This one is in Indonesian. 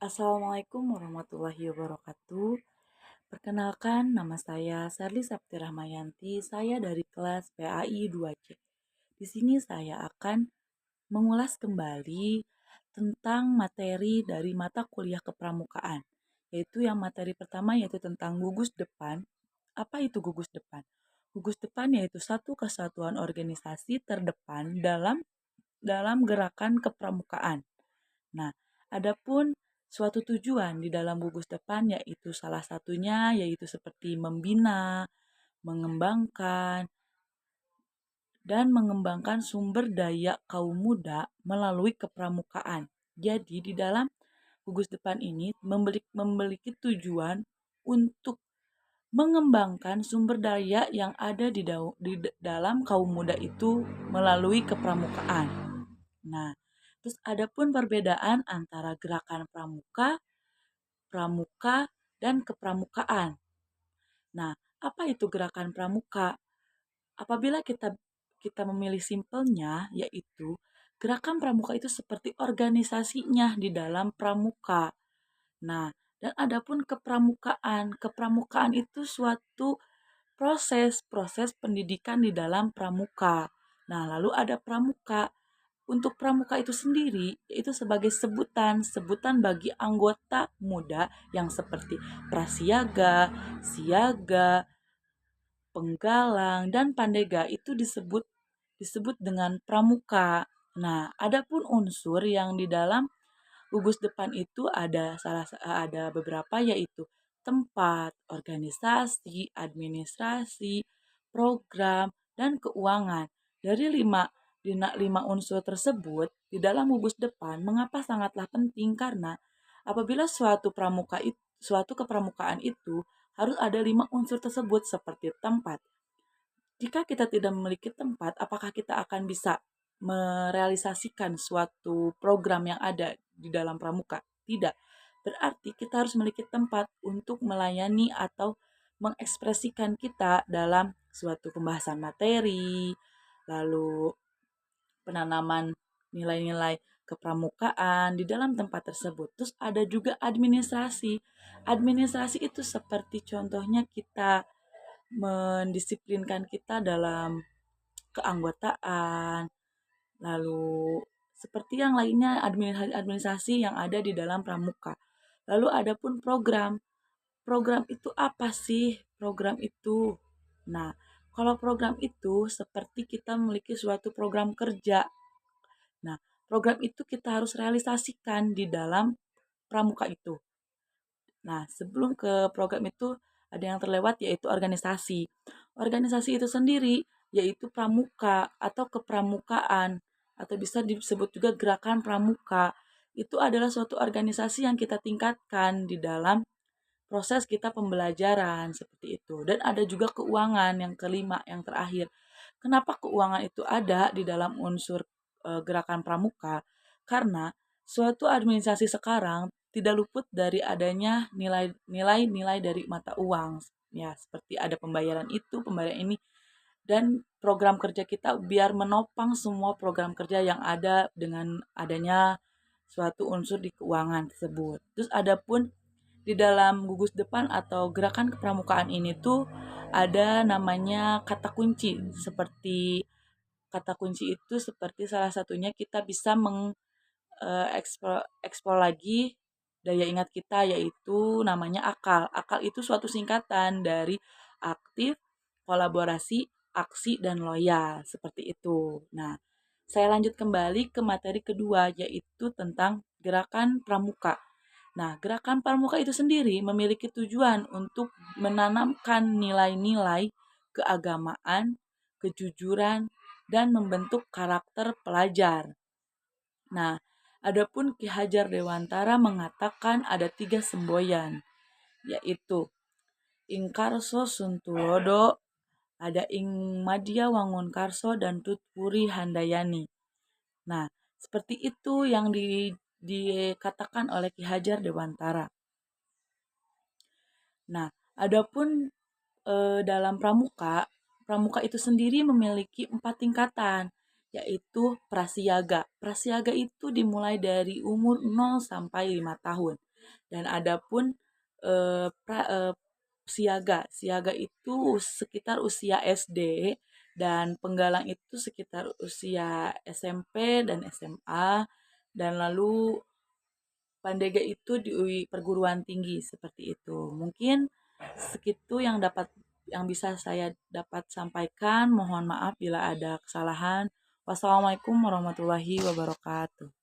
Assalamualaikum warahmatullahi wabarakatuh. Perkenalkan, nama saya Sarli Sapti Rahmayanti. Saya dari kelas PAI 2C. Di sini saya akan mengulas kembali tentang materi dari mata kuliah kepramukaan, yaitu yang materi pertama yaitu tentang gugus depan. Apa itu gugus depan? Gugus depan yaitu satu kesatuan organisasi terdepan dalam gerakan kepramukaan. Nah, adapun suatu tujuan di dalam gugus depan yaitu salah satunya yaitu seperti membina, mengembangkan, dan mengembangkan sumber daya kaum muda melalui kepramukaan. Jadi di dalam gugus depan ini memiliki tujuan untuk mengembangkan sumber daya yang ada di dalam kaum muda itu melalui kepramukaan. Nah, terus ada pun perbedaan antara gerakan pramuka, pramuka, dan kepramukaan. Nah, apa itu gerakan pramuka? Apabila kita memilih simpelnya, yaitu gerakan pramuka itu seperti organisasinya di dalam pramuka. Nah, dan adapun kepramukaan, kepramukaan itu suatu proses pendidikan di dalam pramuka. Nah, lalu ada pramuka. Untuk pramuka itu sendiri, itu sebagai sebutan bagi anggota muda yang seperti prasiaga, siaga, penggalang, dan pandega itu disebut dengan pramuka. Nah, adapun unsur yang di dalam gugus depan itu ada beberapa yaitu tempat, organisasi, administrasi, program, dan keuangan. Dari lima unsur tersebut di dalam gugus depan mengapa sangatlah penting karena apabila suatu kepramukaan itu harus ada 5 unsur tersebut seperti tempat. Jika kita tidak memiliki tempat, apakah kita akan bisa merealisasikan suatu program yang ada di dalam pramuka? Tidak. Berarti kita harus memiliki tempat untuk melayani atau mengekspresikan kita dalam suatu pembahasan materi, lalu penanaman nilai-nilai kepramukaan di dalam tempat tersebut. Terus ada juga administrasi. Administrasi itu seperti contohnya kita mendisiplinkan kita dalam keanggotaan, lalu seperti yang lainnya administrasi yang ada di dalam pramuka. Lalu ada pun program. Program itu apa sih? Program itu. Nah, kalau program itu seperti kita memiliki suatu program kerja. Nah, program itu kita harus realisasikan di dalam pramuka itu. Nah, sebelum ke program itu ada yang terlewat yaitu organisasi. Organisasi itu sendiri yaitu pramuka atau kepramukaan atau bisa disebut juga gerakan pramuka. Itu adalah suatu organisasi yang kita tingkatkan di dalam proses kita pembelajaran seperti itu. Dan ada juga keuangan yang kelima, yang terakhir. Kenapa keuangan itu ada di dalam unsur gerakan pramuka? Karena suatu administrasi sekarang tidak luput dari adanya nilai-nilai dari mata uang. Ya, seperti ada pembayaran itu, pembayaran ini, dan program kerja kita biar menopang semua program kerja yang ada dengan adanya suatu unsur di keuangan tersebut. Terus ada pun di dalam gugus depan atau gerakan kepramukaan ini tuh ada namanya kata kunci. Seperti kata kunci itu seperti salah satunya kita bisa eksplor lagi daya ingat kita yaitu namanya akal. Akal itu suatu singkatan dari aktif, kolaborasi, aksi, dan loyal. Seperti itu. Nah, saya lanjut kembali ke materi kedua yaitu tentang gerakan pramuka. Nah, gerakan pramuka itu sendiri memiliki tujuan untuk menanamkan nilai-nilai keagamaan, kejujuran, dan membentuk karakter pelajar. Nah, adapun Ki Hajar Dewantara mengatakan ada 3 semboyan, yaitu Ing Karso Suntulodo, ada Ing Madya Wangunkarso, dan Tutpuri Handayani. Nah, seperti itu yang dikatakan oleh Ki Hajar Dewantara. Nah, adapun dalam pramuka, pramuka itu sendiri memiliki 4 tingkatan, yaitu prasiaga. Prasiaga itu dimulai dari umur 0 sampai 5 tahun. Dan ada pun siaga. Siaga itu sekitar usia SD dan penggalang itu sekitar usia SMP dan SMA, dan lalu pandega itu di perguruan tinggi seperti itu. Mungkin segitu yang bisa saya dapat sampaikan. Mohon maaf bila ada kesalahan. Wassalamualaikum warahmatullahi wabarakatuh.